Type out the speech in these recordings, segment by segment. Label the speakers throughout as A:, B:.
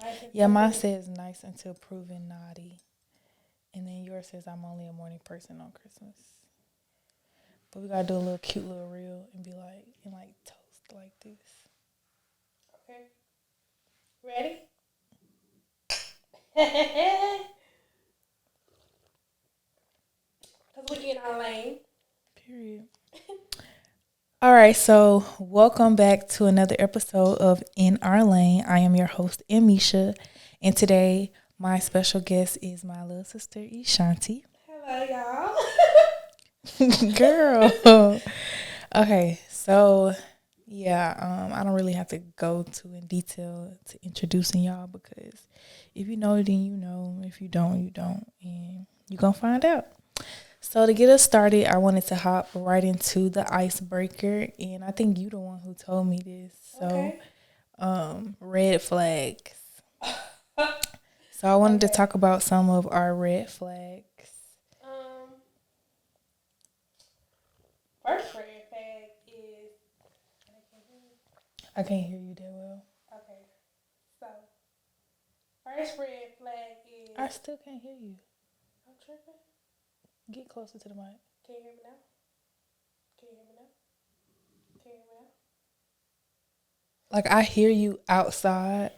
A: Nice and
B: Yeah, mine
A: proven.
B: says nice until proven naughty. And then yours says I'm only a morning person on Christmas. But we gotta do a little cute little reel and be like, and like toast like this.
A: Okay. Ready? Because we in our lane.
B: Period. All right, so welcome back to another episode of In Our Lane. I am your host, Emmeisha, and today my special guest is my little sister, Ishanti.
A: Hello, y'all.
B: Girl. Okay, so yeah, I don't really have to go too in detail to introducing y'all because if you know, then you know. If you don't, you don't, and you're gonna find out. So to get us started, I wanted to hop right into the icebreaker, and I think you the one who told me this. So,
A: Okay.
B: red flags. So I wanted to
A: Okay.
B: talk about some of our red flags.
A: Um, First red flag is.
B: I can't hear you that well.
A: Okay. So, first red flag is.
B: I still can't hear you.
A: I'm tripping.
B: Get closer to the mic.
A: Can you hear me now? Can you hear me now? Can you hear me
B: Like I hear you outside,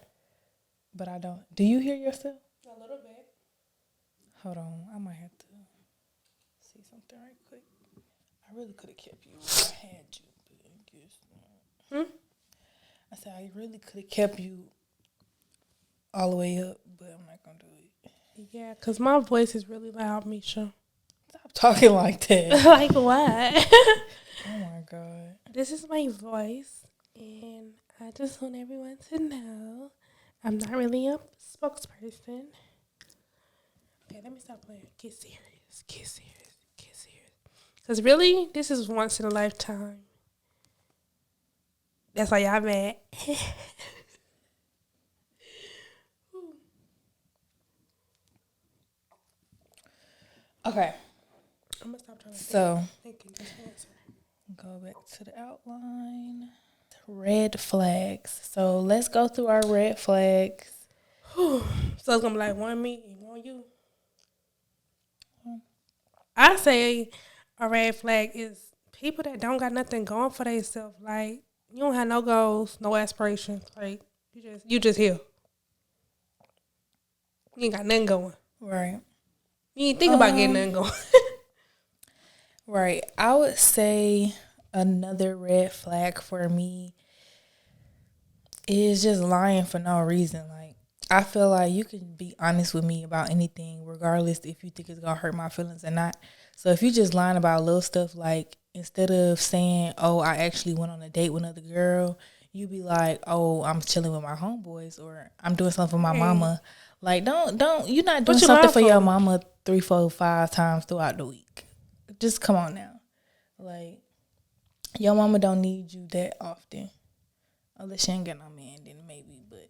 B: but I don't. Do you hear yourself?
A: now? A little bit.
B: Hold on, I might have to see something right quick. I really could have kept you where I had you, but I guess not. I said I really could have kept you all the way up, but I'm not gonna do it.
A: Yeah, because my voice is really loud, Misha.
B: Stop talking like that.
A: Like what?
B: Oh my god.
A: This is my voice, and I just want everyone to know I'm not really a spokesperson. Okay, let me stop playing. Get serious. Get serious. Get serious. Because really, this is once in a lifetime. That's why y'all mad.
B: Okay,
A: I'm going to stop trying to
B: so
A: think and just answer.
B: go back to the outline. Red flags. So let's go through our red flags.
A: So it's going to be like one me and one you. I say a red flag is people that don't got nothing going for themselves. Like, you don't have no goals, no aspirations. Like, you just here. You ain't got nothing going.
B: Right.
A: You ain't think about getting nothing going.
B: Right. I would say another red flag for me is just lying for no reason. Like, I feel like you can be honest with me about anything, regardless if you think it's gonna hurt my feelings or not. So if you just lying about little stuff, like instead of saying, "Oh, I actually went on a date with another girl," you be like, "Oh, I'm chilling with my homeboys," or "I'm doing something for my
A: Hey.
B: mama." Like, don't you're not doing
A: What you
B: something
A: lying
B: for your
A: for?
B: mama 3, 4, 5 times throughout the week. Just come on now. Like, your mama don't need you that often. Unless she ain't got no man, then maybe. But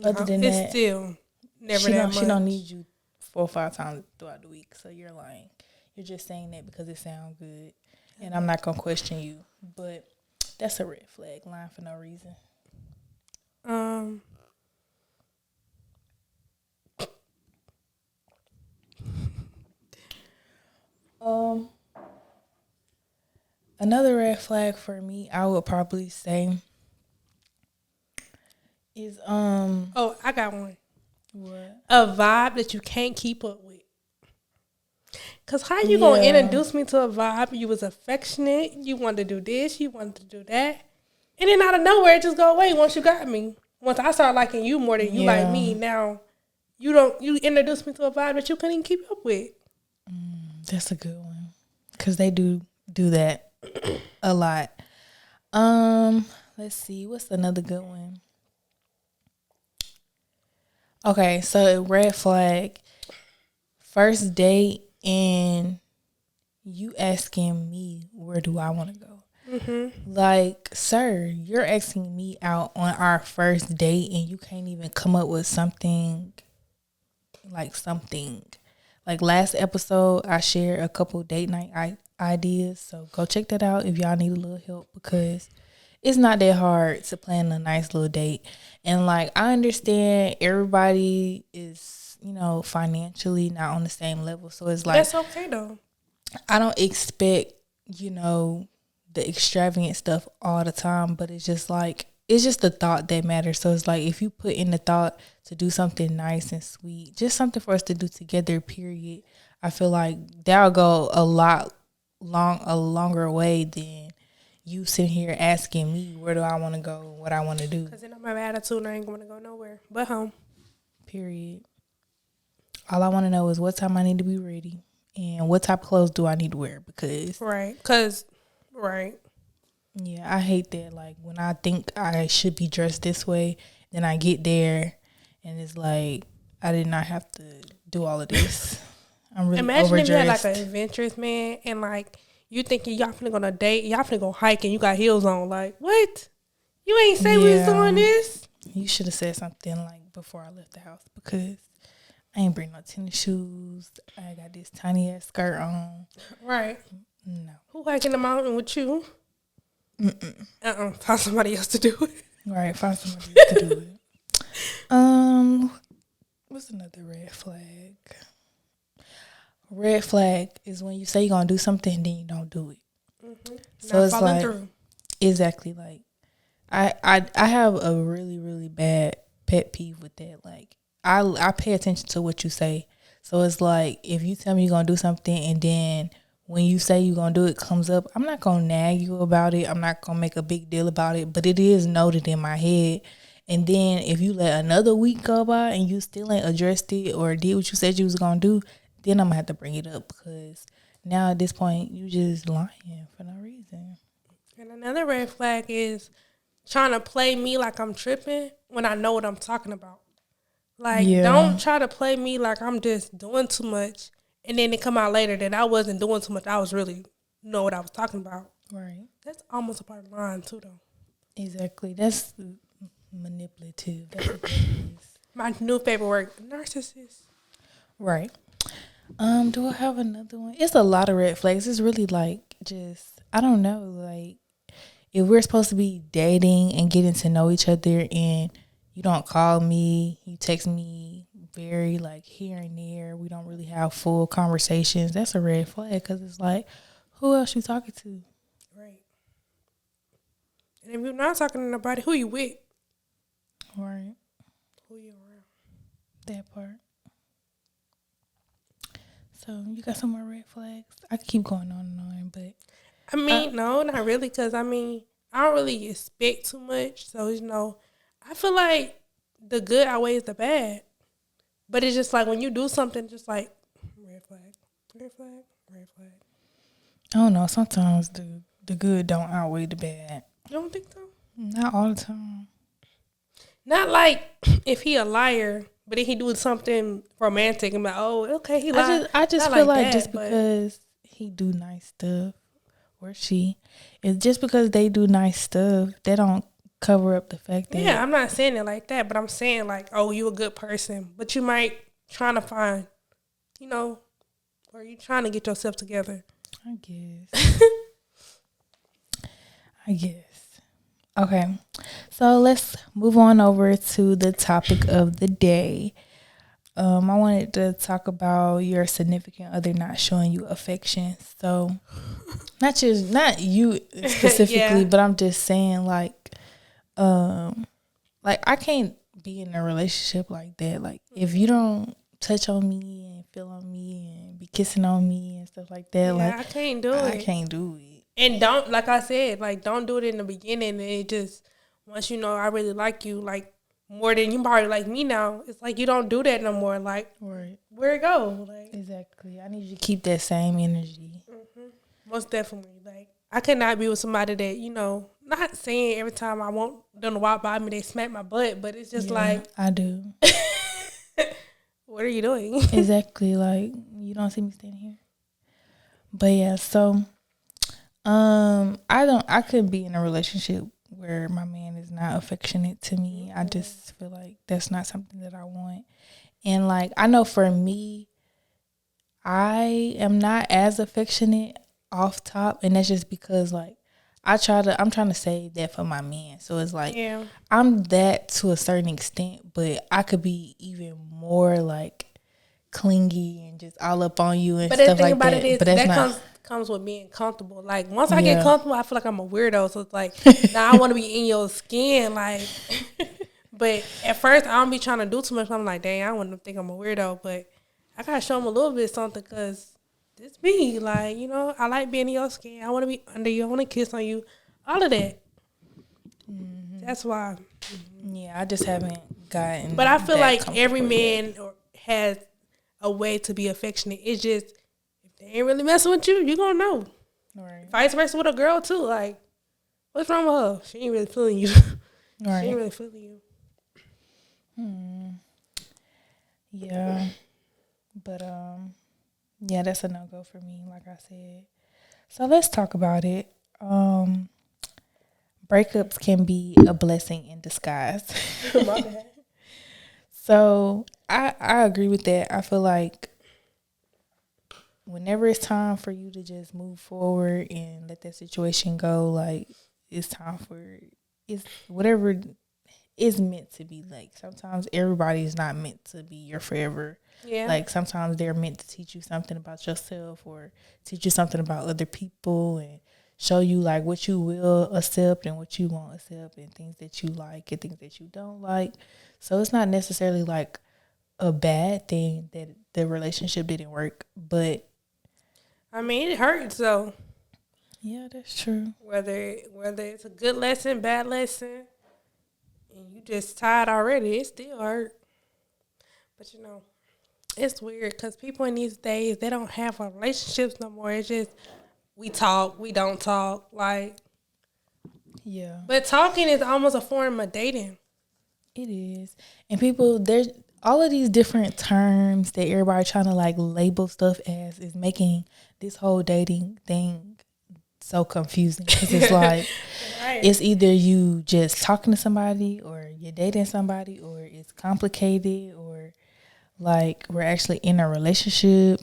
B: other than
A: It's
B: that,
A: still never
B: she
A: that
B: don't
A: much.
B: she don't need you 4 or 5 times throughout the week. So you're lying. You're just saying that because it sounds good, and I'm not gonna question you. But that's a red flag, lying for no reason. Um, Another red flag for me, I would probably say is
A: Oh, I got one.
B: what?
A: A vibe that you can't keep up with. Cause how you gonna
B: Yeah.
A: introduce me to a vibe? You was affectionate. You wanted to do this. You wanted to do that, and then out of nowhere, it just go away once you got me. Once I start liking you more than you like me, now you don't. You introduced me to a vibe that you couldn't even keep up with.
B: That's a good one. Cause they do that a lot. Let's see. What's another good one? Okay, so red flag. First date and you asking me where do I want to go? Like, sir, you're asking me out on our first date and you can't even come up with something. Like last episode, I shared a couple date night ideas. So go check that out if y'all need a little help because it's not that hard to plan a nice little date. And like I understand everybody is, financially not on the same level. So it's like
A: That's okay though.
B: I don't expect, the extravagant stuff all the time, but it's just like it's just the thought that matters. So it's like if you put in the thought to do something nice and sweet, just something for us to do together, period. I feel like that'll go a longer way than you sitting here asking me where do I want to go, what I want to do.
A: Cause then I'm have attitude and I ain't gonna go nowhere but home.
B: Period. All I want to know is what time I need to be ready and what type of clothes do I need to wear because
A: Right. Right.
B: yeah, I hate that. Like when I think I should be dressed this way, then I get there and it's like I did not have to do all of this. I'm really
A: Imagine
B: overdressed.
A: if you had like an adventurous man and like you thinking y'all finna go on a date, y'all finna go hike and you got heels on. Like, what? You ain't say we was doing this?
B: You should have said something like before I left the house because I ain't bring no tennis shoes. I got this tiny ass skirt on.
A: Right.
B: No.
A: Who hiking the mountain with you? Find somebody else to do it.
B: Right, find somebody else to do it. What's another red flag? Red flag is when you say you're gonna do something and then you don't do it.
A: Mm-hmm.
B: So
A: Not
B: it's
A: following
B: like
A: through.
B: exactly like I have a really really bad pet peeve with that. Like I pay attention to what you say. So it's like if you tell me you're gonna do something and then when you say you're gonna do it comes up, I'm not gonna nag you about it. I'm not gonna make a big deal about it. But it is noted in my head. And then if you let another week go by and you still ain't addressed it or did what you said you was gonna do, then I'm gonna have to bring it up because now at this point you just lying for no reason.
A: And another red flag is trying to play me like I'm tripping when I know what I'm talking about. Like, don't try to play me like I'm just doing too much, and then it come out later that I wasn't doing too much. I was really know what I was talking about.
B: Right.
A: That's almost a part of lying too, though.
B: Exactly. That's manipulative. That's what that is.
A: My new favorite word, narcissist.
B: Right. Do I have another one? It's a lot of red flags. It's really like just I don't know, like if we're supposed to be dating and getting to know each other and you don't call me, you text me very like here and there, we don't really have full conversations, that's a red flag because it's like, who else you talking to?
A: Right. And if you're not talking to nobody, who you with?
B: Right.
A: Who you around?
B: That part. So you got some more red flags? I could keep going on and on, but
A: I mean, no, not really, because, I mean, I don't really expect too much. So, I feel like the good outweighs the bad. But it's just like when you do something, just like, red flag, red flag, red flag.
B: I don't know. Sometimes the good don't outweigh the bad.
A: You don't think so?
B: Not all the time.
A: Not like if he a liar, but then he do something romantic and be like, oh, okay, he lied.
B: I just
A: Not
B: feel
A: like
B: like
A: that,
B: just because he do nice stuff or she, it's just because they do nice stuff, they don't cover up the fact that.
A: Yeah, I'm not saying it like that, but I'm saying like, oh, you a good person, but you might trying to find, or you trying to get yourself together.
B: I guess. I guess. Okay, so let's move on over to the topic of the day. I wanted to talk about your significant other not showing you affection. So, not you specifically,
A: Yeah.
B: but I'm just saying like I can't be in a relationship like that. Like if you don't touch on me and feel on me and be kissing on me and stuff like that,
A: Yeah, I can't do it.
B: I can't do it.
A: And don't, like I said, like don't do it in the beginning. And it just once you know I really like you, like more than you probably like me now. It's like you don't do that no more. Like
B: Right.
A: where it go? Like
B: Exactly. I need you to keep that same energy.
A: most definitely. Like I cannot be with somebody that not saying every time I want them to walk by me they smack my butt, but it's just like
B: I do.
A: what are you doing?
B: Exactly. Like you don't see me standing here. But yeah, so I could be in a relationship where my man is not affectionate to me. I just feel like that's not something that I want. And like I know for me, I am not as affectionate off top, and that's just because like I'm trying to save that for my man. So it's like,
A: Yeah.
B: I'm that to a certain extent, but I could be even more like clingy and just all up on you and
A: But the
B: stuff
A: thing
B: like
A: about it
B: that.
A: is
B: But that's
A: that
B: not.
A: comes with being comfortable. Like once I get
B: Yeah.
A: comfortable, I feel like I'm a weirdo. So it's like now I want to be in your skin, like. But at first I don't be trying to do too much. I'm like, dang, I want them to think I'm a weirdo, but I gotta show them a little bit something because this me. Like I like being in your skin. I want to be under you. I want to kiss on you. All of that. That's why.
B: Yeah, I just haven't gotten
A: But I feel
B: that
A: like every
B: comfortable yet.
A: man has a way to be affectionate. It's just if they ain't really messing with you, you gonna know.
B: Right.
A: Vice versa with a girl too. Like, what's wrong with her? She ain't really feeling you. She
B: Right.
A: ain't really feeling you.
B: Yeah. But yeah, that's a no go for me, like I said. So let's talk about it. Breakups can be a blessing in disguise.
A: My bad.
B: So I agree with that. I feel like whenever it's time for you to just move forward and let that situation go, like it's time for it's whatever is meant to be. Like sometimes everybody is not meant to be your forever.
A: Yeah.
B: Like sometimes they're meant to teach you something about yourself or teach you something about other people and show you like what you will accept and what you won't accept and things that you like and things that you don't like. So it's not necessarily like a bad thing that the relationship didn't work, but
A: I mean, it hurts though.
B: yeah, that's true.
A: Whether it's a good lesson, bad lesson, and you just tired already, it still hurt. But it's weird because people in these days they don't have relationships no more. It's just we talk, we don't talk, like.
B: Yeah,
A: But talking is almost a form of dating.
B: it is. And people, there's all of these different terms that everybody trying to like label stuff as is making this whole dating thing so confusing because it's like
A: Right.
B: it's either you just talking to somebody or you're dating somebody or it's complicated or like we're actually in a relationship.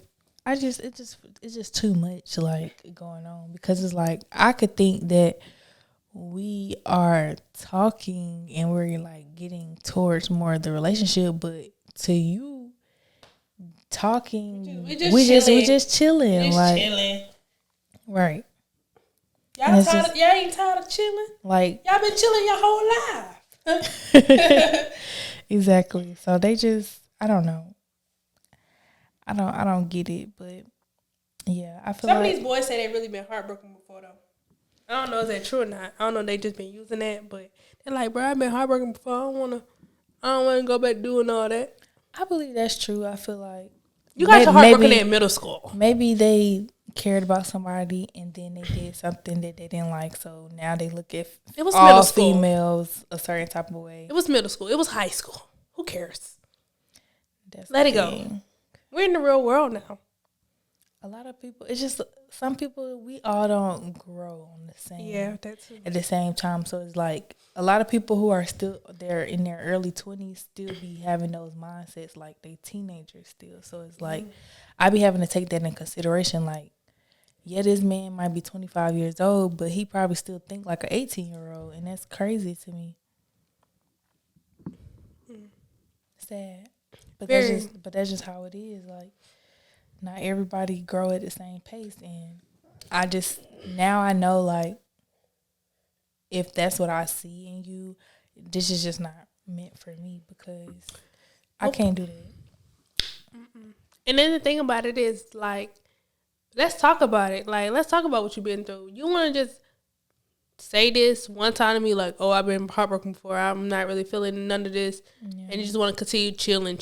B: It's just too much like going on because it's like I could think that we are talking and we're like getting towards more of the relationship, but to you talking we just chilling like
A: chilling.
B: right.
A: Y'all y'all ain't tired of chilling?
B: Like
A: Y'all been chilling your whole life.
B: exactly. So they just I don't know. I don't get it, but yeah, I feel
A: Some of
B: like
A: these boys say they really been heartbroken before though. I don't know if that's true or not. I don't know if they just been using that, but they're like, bro, I've been heartbroken before. I don't wanna go back doing all that.
B: I believe that's true. I feel like
A: You got your heartbroken in middle school.
B: maybe they cared about somebody and then they did something that they didn't like, so now they look at
A: It was
B: all
A: middle school.
B: females a certain type of way.
A: It was middle school. It was high school. Who cares?
B: That's
A: Let
B: the
A: it go.
B: thing.
A: We're in the real world now.
B: A lot of people, it's just some people we all don't grow on the same.
A: Yeah, that's
B: at the same time. So it's like a lot of people who are still there in their early 20s still be having those mindsets like they teenagers still. So it's like I be having to take that in consideration. Like, yeah, this man might be 25 years old, but he probably still think like an 18-year-old, and that's crazy to me. Sad, but that's just how it is. Like, not everybody grow at the same pace, and now I know like if that's what I see in you, this is just not meant for me because I can't do that.
A: And then the thing about it is like, let's talk about it. Like, let's talk about what you've been through. You want to just say this one time to me like, oh, I've been heartbroken before. I'm not really feeling none of this.
B: Yeah.
A: And you just want to continue chilling.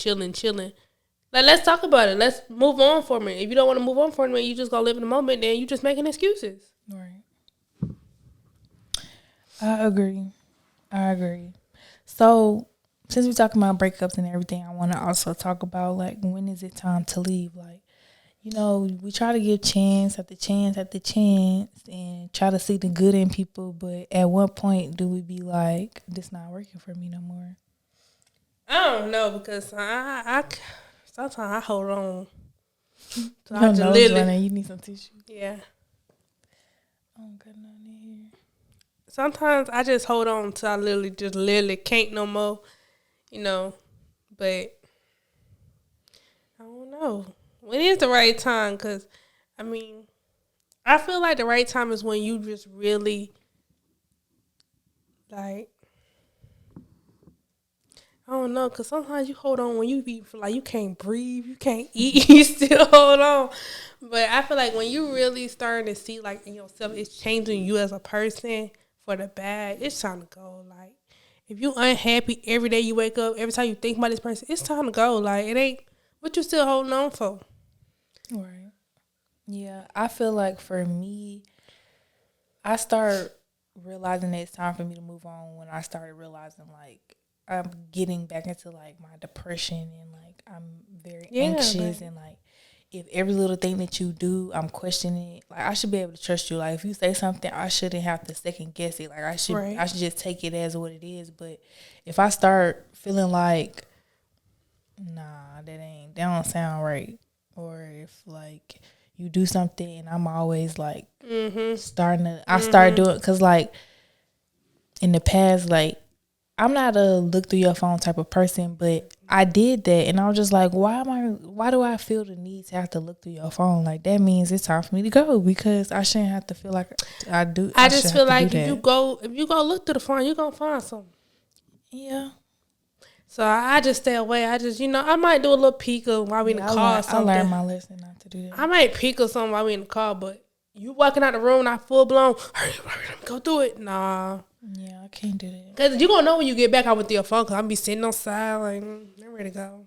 A: Like, let's talk about it. Let's move on for me. If you don't want to move on for me, you just gonna live in the moment. Then you just making excuses.
B: Right. I agree. So since we're talking about breakups and everything, I want to also talk about like when is it time to leave? Like, we try to give chance after chance after chance and try to see the good in people, but at what point do we be like, this not working for me no more?
A: I don't know because I sometimes I hold on. So
B: Your nose running. You need some tissue.
A: Yeah.
B: I don't got nothing in here.
A: sometimes I just hold on till I literally can't no more, you know. But I don't know. When is the right time? Because, I mean, I feel like the right time is when you just really, like, I don't know. Because sometimes you hold on when you feel like you can't breathe, you can't eat, you still hold on. But I feel like when you really starting to see, like, in yourself, it's changing you as a person for the bad, it's time to go. Like, if you unhappy every day you wake up, every time you think about this person, it's time to go. Like, it ain't what you still holding on for.
B: Right. Yeah, I feel like for me, I start realizing that it's time for me to move on when I started realizing like I'm getting back into like my depression and like I'm very
A: Yeah,
B: anxious and like if every little thing that you do, I'm questioning it. Like I should be able to trust you. Like if you say something, I shouldn't have to second guess it. Like
A: right.
B: I should just take it as what it is. But if I start feeling like, nah, that don't sound right, or if like you do something and I'm always like I start doing because like in the past, like I'm not a look through your phone type of person, but I did that and I was just like, why do I feel the need to have to look through your phone? Like that means it's time for me to go because I shouldn't have to feel like
A: I
B: I should
A: just
B: have
A: feel
B: to do
A: like if
B: that.
A: you go look through the phone, you gonna find something.
B: Yeah.
A: So I just stay away. I just I might do a little peek of while we in the
B: Yeah,
A: car or
B: I learned
A: something.
B: my lesson not to do that.
A: I might peek or something while we in the car, but you walking out the room not full blown. Hurry, let me go through it. Nah,
B: Yeah, I can't do that.
A: cause you gonna know when you get back out with your phone. Cause I'm be sitting on side like I'm ready to go.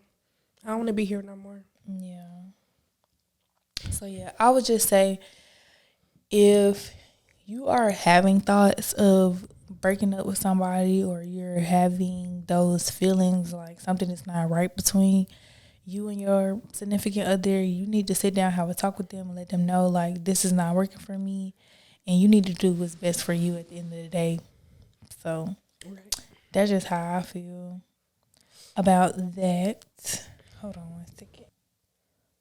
A: I don't want to be here no more.
B: Yeah. So yeah, I would just say if you are having thoughts of breaking up with somebody or you're having those feelings like something is not right between you and your significant other, you need to sit down, have a talk with them, and let them know like this is not working for me, and you need to do what's best for you at the end of the day. So
A: Right.
B: that's just how I feel about that. Hold on one second.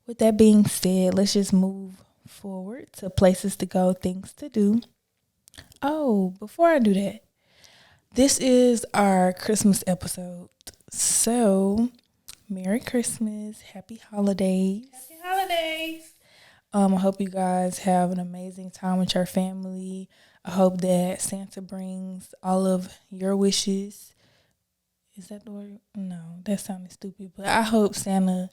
B: With that being said, let's just move forward to places to go, things to do. Oh, before I do that, this is our Christmas episode. So, Merry Christmas, Happy Holidays.
A: Happy holidays.
B: I hope you guys have an amazing time with your family. I hope that Santa brings all of your wishes. Is that the word? No, that sounded stupid. But I hope Santa,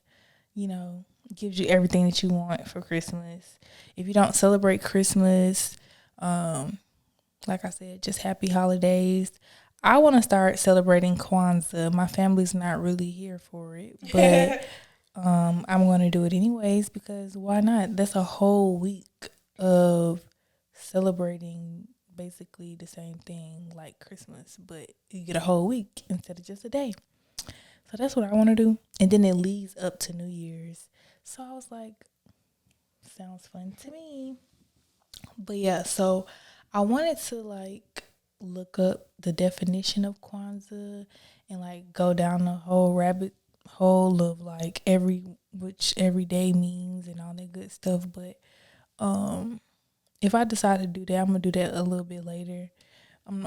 B: you know, gives you everything that you want for Christmas. If you don't celebrate Christmas, like I said, just happy holidays. I want to start celebrating Kwanzaa. My family's not really here for it, but I'm going to do it anyways because why not? That's a whole week of celebrating basically the same thing like Christmas, but you get a whole week instead of just a day. So that's what I want to do. And then it leads up to New Year's. So I was like, sounds fun to me. But yeah, so I wanted to like look up the definition of Kwanzaa and like go down the whole rabbit hole of like every day means and all that good stuff. But if I decide to do that, I'm gonna do that a little bit later.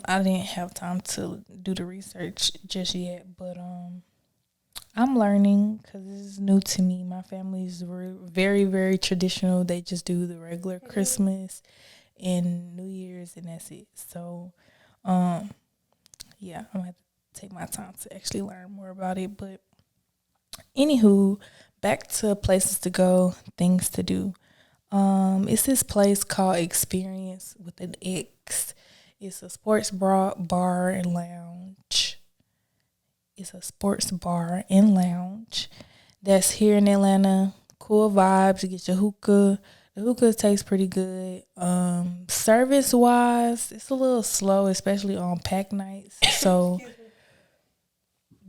B: I didn't have time to do the research just yet, but I'm learning because this is new to me. My family's very, very traditional. They just do the regular Christmas and New Year's, and that's it. So, yeah, I'm gonna have to take my time to actually learn more about it. But anywho, back to places to go, things to do. It's this place called Experience with an X. It's a sports bar and lounge. It's a sports bar and lounge that's here in Atlanta. Cool vibes. You get your hookah. The hookah tastes pretty good. Service wise, it's a little slow, especially on pack nights. So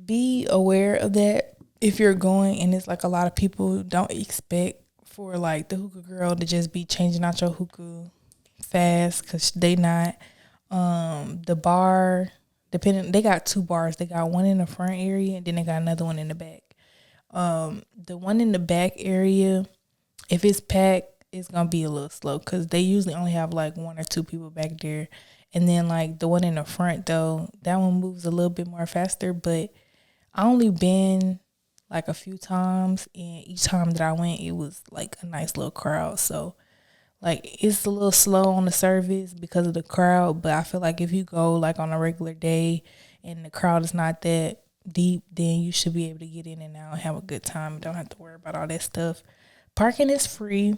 B: be aware of that if you're going and it's like a lot of people. Don't expect for like the hookah girl to just be changing out your hookah fast because they not. The bar, depending, they got two bars. They got one in the front area and then they got another one in the back. The one in the back area, if it's packed, it's gonna be a little slow because they usually only have like one or two people back there, And then like the one in the front though, that one moves a little bit more faster. But I only been like a few times, and each time that I went, it was like a nice little crowd. So like it's a little slow on the service because of the crowd. But I feel like if you go like on a regular day and the crowd is not that deep, then you should be able to get in and out and have a good time. Don't have to worry about all that stuff. Parking is free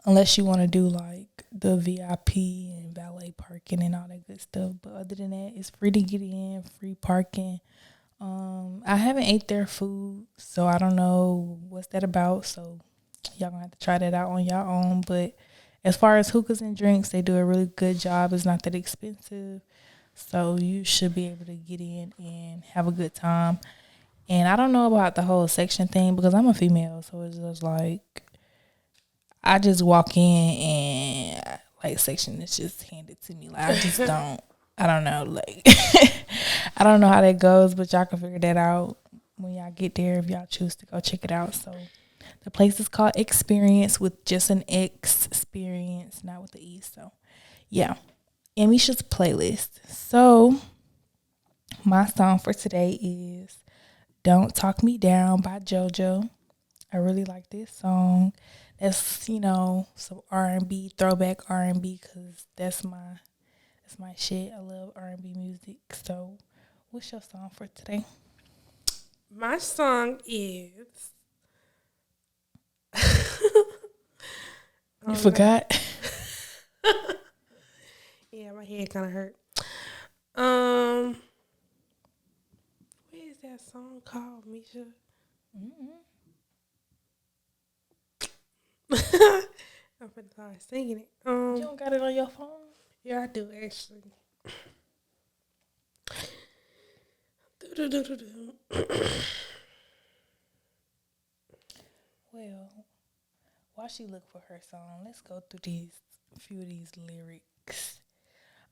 B: unless you want to do like the VIP and valet parking and all that good stuff. But other than that, it's free to get in, free parking. I haven't ate their food, so I don't know what's that about. So y'all gonna have to try that out on your own. But as far as hookahs and drinks, they do a really good job. It's not that expensive, so you should be able to get in and have a good time. And I don't know about the whole section thing because I'm a female, so it's just like I just walk in and like section is just handed to me. Like I just don't. I don't know. Like I don't know how that goes, but y'all can figure that out when y'all get there if y'all choose to go check it out. So the place is called Experience with just an X experience, not with the E. So yeah, Emmeisha's playlist. So my song for today is "Don't Talk Me Down" by JoJo. I really like this song. That's, you know, some R&B, throwback R&B, because that's my shit. I love R&B music. So what's your song for today?
A: My song is.
B: You forgot?
A: Yeah, my head kind of hurt. What is that song called, Misha? I'm finna start singing it.
B: You don't got it on your phone?
A: Yeah, I do actually.
B: Well, while she look for her song, let's go through a few of these lyrics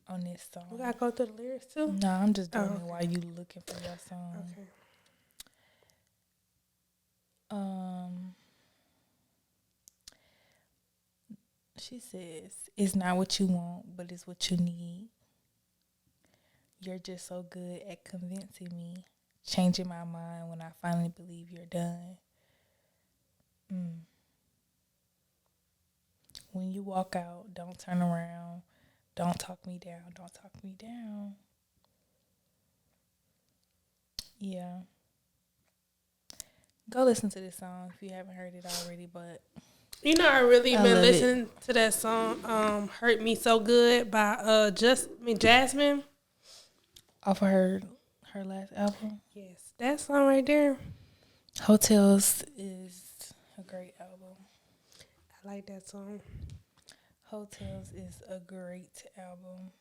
B: on this song.
A: We gotta go through the lyrics too?
B: No, I'm just doing it while you looking for your song.
A: Okay.
B: She says, "It's not what you want, but it's what you need. You're just so good at convincing me, changing my mind when I finally believe you're done. When you walk out, don't turn around. Don't talk me down. Don't talk me down." Yeah. Go listen to this song if you haven't heard it already, but
A: You know, I really been
B: love
A: listening to that song, "Hurt Me So Good" by Jasmine.
B: off of her last album.
A: Yes, that song right there.
B: Hotels is a great album.
A: I like that song.
B: Hotels is a great album.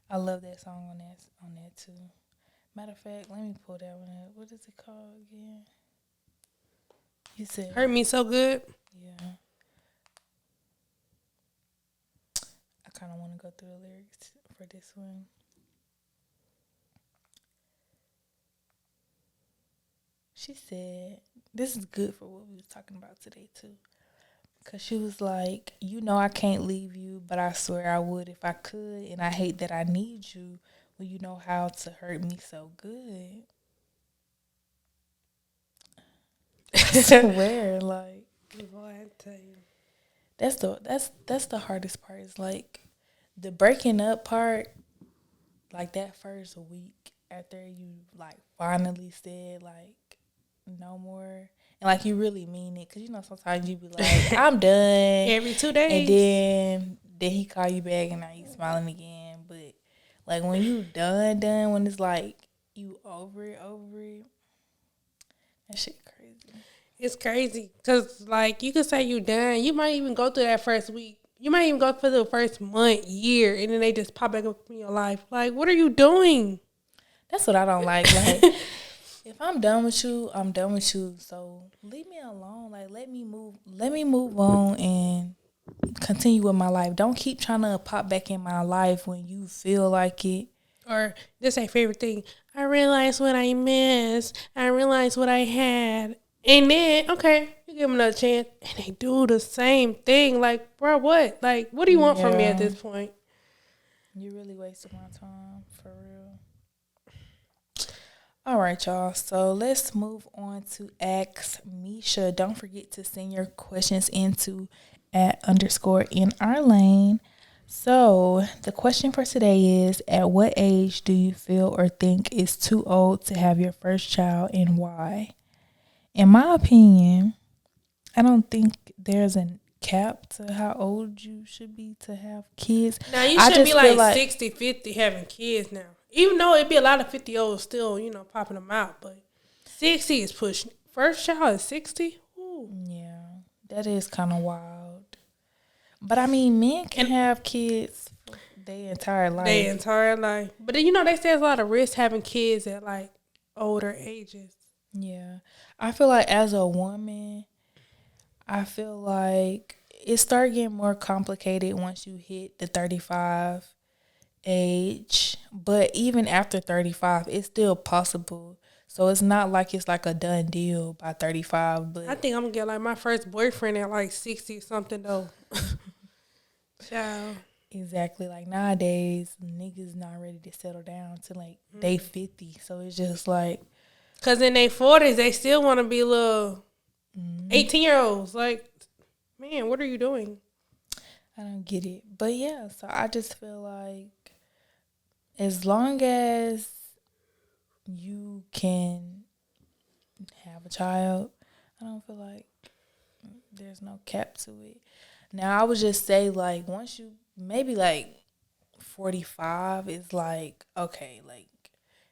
B: I love that song on that too. Matter of fact, let me pull that one up. What is it called again? You said
A: "Hurt Me So Good."
B: Yeah. I kind of want to go through the lyrics for this one. She said, this is good for what we was talking about today too. Because she was like, "You know I can't leave you, but I swear I would if I could. And I hate that I need you when you know how to hurt me so good." I swear, like,
A: Boy, I tell you.
B: that's the hardest part. Is like the breaking up part, like that first week after you like finally said like no more, and like you really mean it, because you know sometimes you be like I'm done
A: Every 2 days.
B: and then he call you back and now you smiling again. But like when you done when it's like you over it, that shit crazy.
A: It's crazy because, like, you could say you done. You might even go through that first week. You might even go for the first month, year, and then they just pop back up in your life. Like, what are you doing?
B: That's what I don't like. Like, if I'm done with you, I'm done with you. So leave me alone. Like, let me move on and continue with my life. Don't keep trying to pop back in my life when you feel like it.
A: Or this ain't favorite thing. I realized what I missed. I realized what I had. And then, okay, you give them another chance. And they do the same thing. Like, bro, what? Like, what do you want from me at this point?
B: You really wasted my time, for real. All right, y'all. So let's move on to Ask Misha. Don't forget to send your questions into at underscore in our lane. So the question for today is: at what age do you feel or think is too old to have your first child, and why? In my opinion, I don't think there's a cap to how old you should be to have kids.
A: Now you
B: I
A: should be
B: just feel
A: like
B: like
A: 60, 50 having kids now. Even though it'd be a lot of 50-olds still, popping them out, but 60 is pushing. First child is 60. Ooh.
B: yeah, that is kind of wild. But I mean, men can
A: And
B: have kids their entire
A: their
B: life.
A: entire life. But then, they say there's a lot of risk having kids at like older ages.
B: Yeah, I feel like as a woman, I feel like it start getting more complicated once you hit the 35 age. But even after 35, it's still possible. So it's not like it's like a done deal by 35.
A: I
B: But
A: think I'm gonna get like my first boyfriend at like 60 something though. Child.
B: exactly, like nowadays, niggas not ready to settle down to like they 50. So it's just like,
A: Cause in their 40s they still want to be little
B: mm,
A: 18-year-olds. Like, man, what are you doing?
B: I don't get it. But yeah, so I just feel like as long as you can have a child, I don't feel like there's no cap to it. Now, I would just say, like, once you maybe like 45 is like, okay, like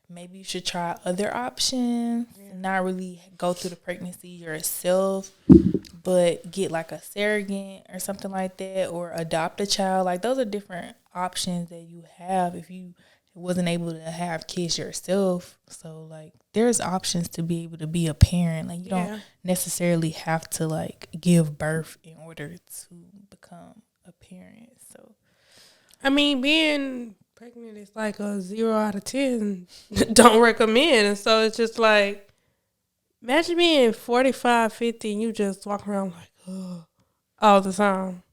B: maybe you should try other options,
A: Yeah.
B: not really go through the pregnancy yourself, but get like a surrogate or something like that, or adopt a child. Like, those are different options that you have if you wasn't able to have kids yourself. So like there's options to be able to be a parent. Like, you don't
A: Yeah.
B: necessarily have to like give birth in order to become a parent. So
A: I mean, being pregnant is like a 0 out of 10. Don't recommend. And so it's just like, imagine being 45, 50, and you just walk around like, ugh, all the time.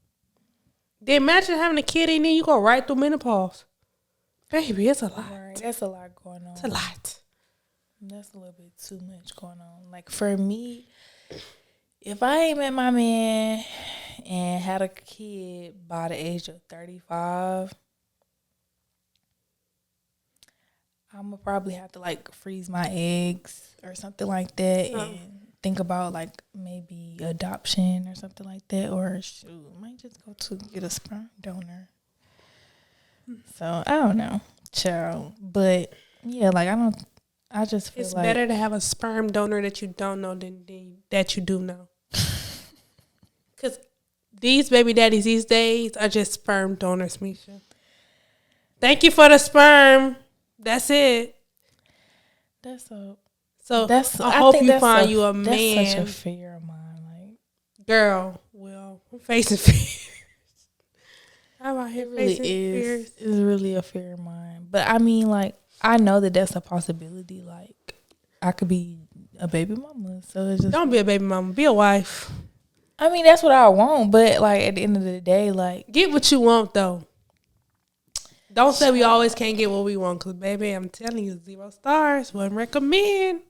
A: Then imagine having a kid and then you go right through menopause. Baby, it's a lot.
B: right, that's a lot going
A: It's a
B: on.
A: lot.
B: That's a little bit too much going on. Like for me, if I ain't met my man and had a kid by the age of 35, I'm gonna probably have to like freeze my eggs or something like that
A: No.
B: and think about like maybe adoption or something like that, or shoot, might just go to get a sperm donor. So I don't know, child, but yeah, like I don't. I just feel
A: It's
B: like
A: better to have a sperm donor that you don't know than that you do know. Because these baby daddies these days are just sperm donors, Misha. Thank you for the sperm. That's it.
B: that's a
A: So
B: that's
A: I
B: I
A: hope
B: think
A: you find you a
B: that's such a
A: man.
B: fear of mine. Like
A: Girl, well, I'm facing fears. I'm out here
B: it really
A: facing
B: is.
A: fears.
B: It's really a fear of mine. But I mean, like I know that that's a possibility. Like I could be a baby mama. So it's just
A: Don't be a
B: like,
A: baby mama. Be a wife.
B: I mean, that's what I want. But like at the end of the day, like,
A: Get what you want, though. Don't say we always
B: child.
A: can't get what we want. Because, baby, I'm telling you, 0 stars. Wouldn't recommend.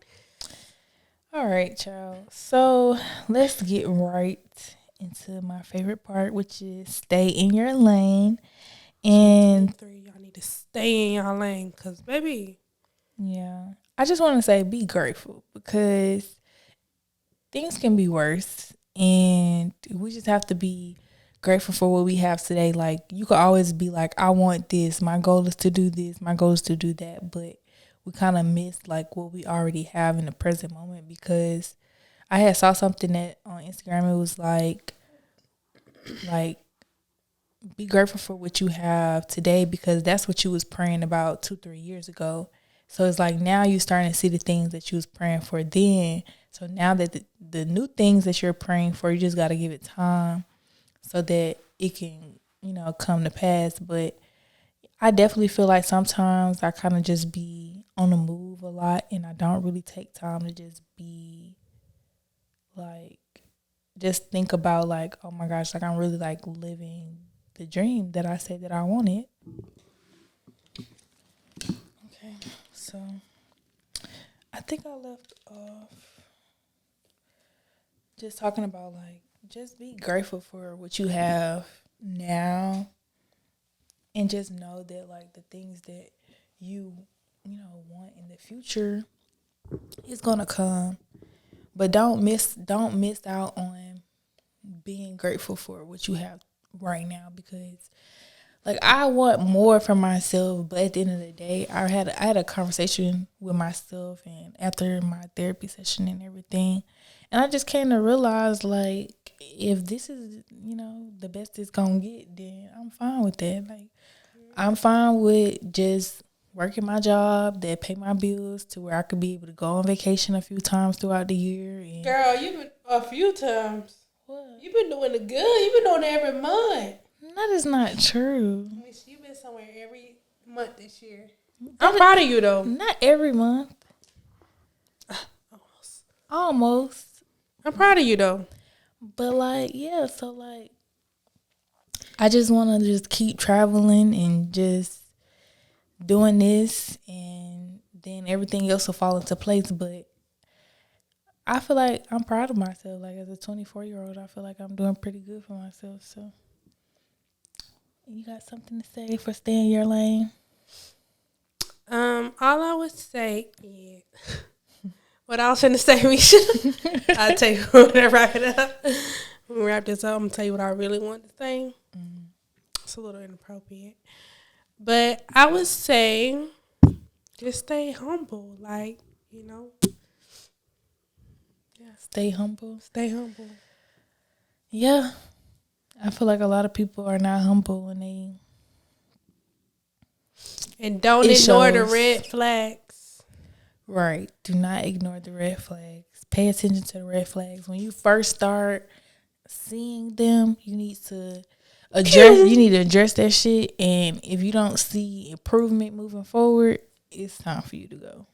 B: All right, child. So let's get right into my favorite part, which is stay in your lane. And
A: 2023, y'all need to stay in your lane. Because, baby,
B: yeah, I just want to say be grateful because things can be worse. And we just have to be grateful for what we have today. Like, you could always be like, I want this. My goal is to do this. My goal is to do that. But we kind of miss like what we already have in the present moment because I had saw something that on Instagram. It was like be grateful for what you have today because that's what you was praying about 2-3 years ago. So it's like now you starting to see the things that you was praying for then. So now that the new things that you're praying for, you just got to give it time so that it can, come to pass. But I definitely feel like sometimes I kind of just be on the move a lot and I don't really take time to just be like, just think about like, oh my gosh, like I'm really like living the dream that I said that I wanted. So I think I left off just talking about like just be grateful for what you have now, and just know that like the things that you know want in the future is gonna come. But don't miss out on being grateful for what you have right now, because like I want more for myself, but at the end of the day, I had a conversation with myself, and after my therapy session and everything, and I just came to realize like if this is the best it's gonna get, then I'm fine with that. Like I'm fine with just working my job that pay my bills to where I could be able to go on vacation a few times throughout the year. And
A: Girl, you've been a few times.
B: what?
A: You've been doing it good. You've been doing it every month.
B: That is not true.
A: I mean, you've been somewhere every month this year. I'm proud of you, though.
B: Not every month. Almost.
A: I'm proud of you, though.
B: But like, yeah, so like I just want to just keep traveling and just doing this, and then everything else will fall into place. But I feel like I'm proud of myself. Like as a 24-year-old, I feel like I'm doing pretty good for myself. So you got something to say for stay in your lane?
A: All I would say is what I was going to say, Misha. I'll tell you when I wrap it up. When we wrap this up, I'm going to tell you what I really want to say. It's a little inappropriate. But I would say just stay humble. Like, yeah.
B: Stay humble.
A: Stay humble.
B: Yeah. I feel like a lot of people are not humble when they...
A: And don't ignore the red flags.
B: Right. Do not ignore the red flags. Pay attention to the red flags. When you first start seeing them, you need to address that shit. And if you don't see improvement moving forward, it's time for you to go.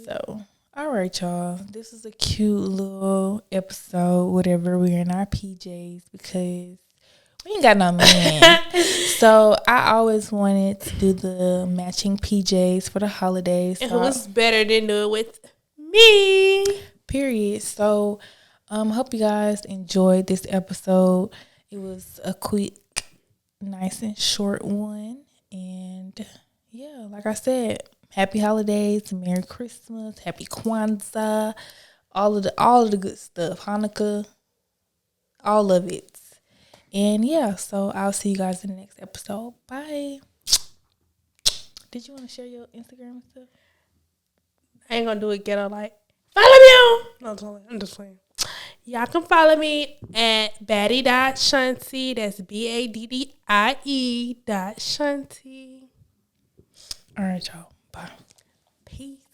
B: So, all right, y'all. This is a cute little episode. Whatever. We're in our PJs because we ain't got no man. So I always wanted to do the matching PJs for the holidays.
A: And who's better than do it with me?
B: Period. So hope you guys enjoyed this episode. It was a quick, nice and short one. And yeah, like I said, happy holidays, Merry Christmas, Happy Kwanzaa, all of the good stuff. Hanukkah, all of it. And yeah, so I'll see you guys in the next episode. Bye. Did you want to share your Instagram and stuff?
A: I ain't gonna do it ghetto like follow me on. No, I'm just playing. Y'all can follow me at baddie.shanti. That's BADDIE.shanti.
B: All right, y'all. Bye.
A: Peace.